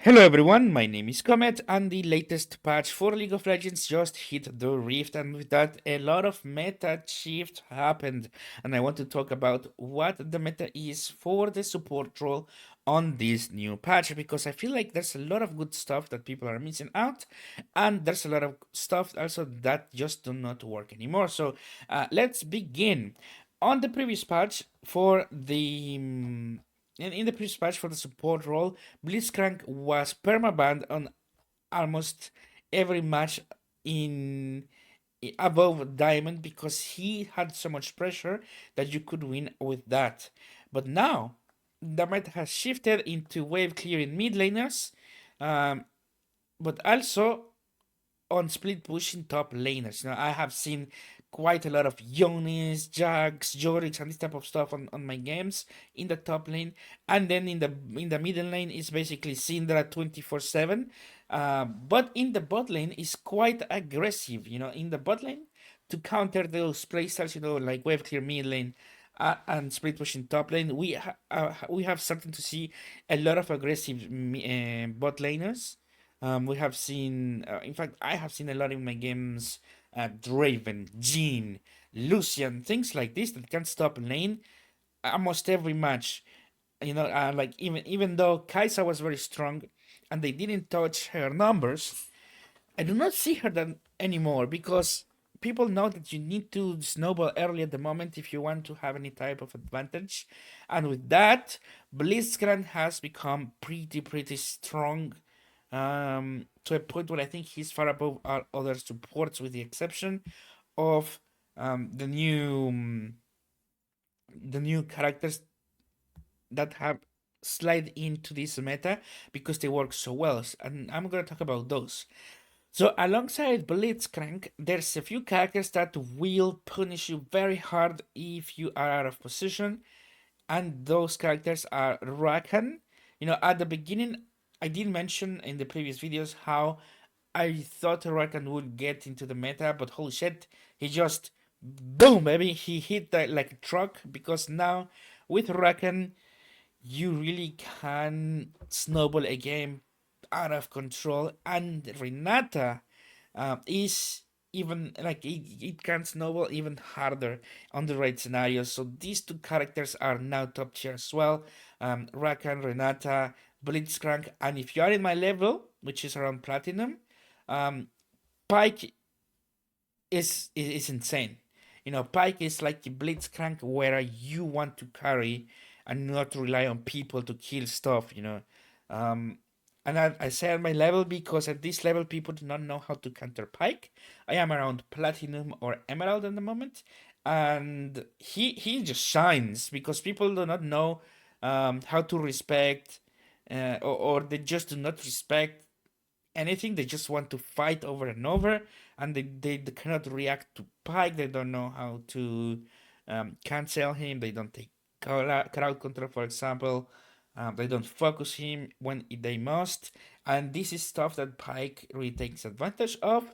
Hello everyone, my name is Comet, and the latest patch for League of Legends just hit the Rift, and with that, a lot of meta shift happened. And I want to talk about what the meta is for the support role on this new patch, because I feel like there's a lot of good stuff that people are missing out, and there's a lot of stuff also that just do not work anymore. So let's begin. On the previous patch for the in the previous patch for the support role, Blitzcrank was permabanned on almost every match in above Diamond because he had so much pressure that you could win with that. But now the meta has shifted into wave clearing mid laners, um, but also on split pushing top laners. I have seen quite a lot of Yonis, Jax, Jorix, and this type of stuff on my games in the top lane, and then in the middle lane is basically Syndra 24/7. But in the bot lane is quite aggressive. In the bot lane to counter those playstyles, like wave clear mid lane. And split pushing top lane, we have started to see a lot of aggressive bot laners. We have seen, in fact, I have seen a lot in my games, Draven, Jean, Lucian, things like this that can stop lane almost every match. Like even though Kaisa was very strong and they didn't touch her numbers, I do not see her then anymore because people know that you need to snowball early at the moment if you want to have any type of advantage. And with that, Blitzcrank has become pretty strong, to a point where I think he's far above our other supports, with the exception of the new characters that have slide into this meta because they work so well, and I'm gonna talk about those. So alongside Blitzcrank, there's a few characters that will punish you very hard if you are out of position, and those characters are Rakan. At the beginning, I did mention in the previous videos how I thought Rakan would get into the meta, but holy shit, he just boom, baby, he hit that like a truck because now with Rakan, you really can snowball a game out of control, and Renata is even like it can snowball even harder on the right scenarios. So these two characters are now top tier as well. Rakan, Renata, Blitzcrank, and if you are in my level, which is around platinum, um, Pike is insane. Pike is like the Blitzcrank where you want to carry and not rely on people to kill stuff. Um, and I say at my level because at this level people do not know how to counter Pike. I am around platinum or emerald at the moment, and he just shines because people do not know how to respect, or they just do not respect anything. They just want to fight over and over, and they cannot react to Pike. They don't know how to cancel him. They don't take crowd control, for example. They don't focus him when they must, and this is stuff that Pike really takes advantage of.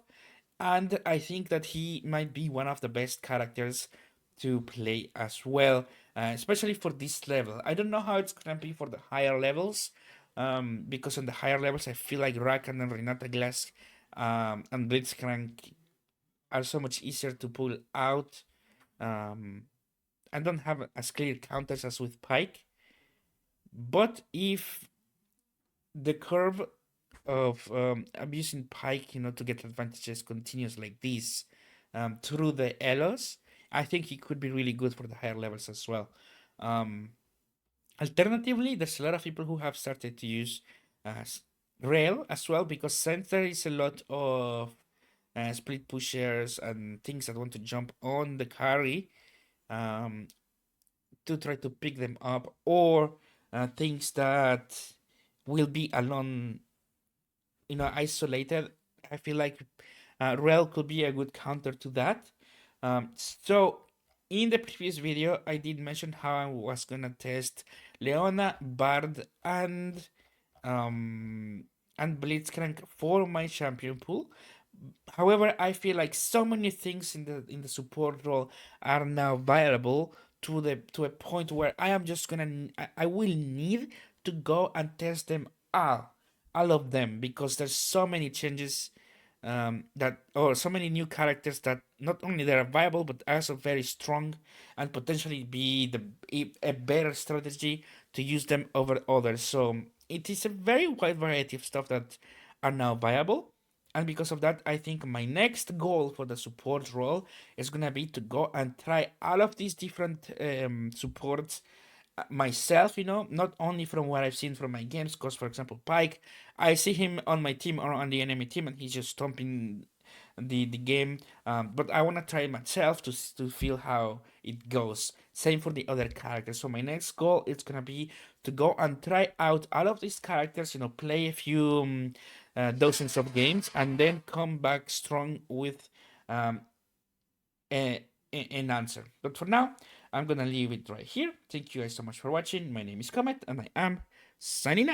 And I think that he might be one of the best characters to play as well, especially for this level. I don't know how it's gonna be for the higher levels, because on the higher levels, I feel like Rakan and Renata Glass, and Blitzcrank are so much easier to pull out. Um, I don't have as clear counters as with Pike, but if the curve of abusing Pike, to get advantages continues like this, through the Elos, I think he could be really good for the higher levels as well. Um, Alternatively, there's a lot of people who have started to use uh, Rail as well because since there is a lot of split pushers and things that want to jump on the carry, um, to try to pick them up, or things that will be alone, isolated. I feel like Rail could be a good counter to that. So in the previous video, I did mention how I was gonna test Leona, Bard, um, and Blitzcrank for my champion pool. However, I feel like so many things in the support role are now viable to a point where I am just gonna I will need to go and test them all. all of them, because there's so many changes, that, or so many new characters that not only they are viable but also very strong, and potentially be a better strategy to use them over others. So it is a very wide variety of stuff that are now viable. And because of that, I think my next goal for the support role is gonna be to go and try all of these different supports myself, not only from what I've seen from my games. Because, for example, Pike, I see him on my team or on the enemy team, and he's just stomping the game. But I want to try myself to feel how it goes. Same for the other characters. So my next goal is gonna be to go and try out all of these characters. Play a few dozens of games, and then come back strong with um, an answer. But for now, I'm gonna leave it right here. Thank you guys so much for watching. My name is Comet, and I am signing out.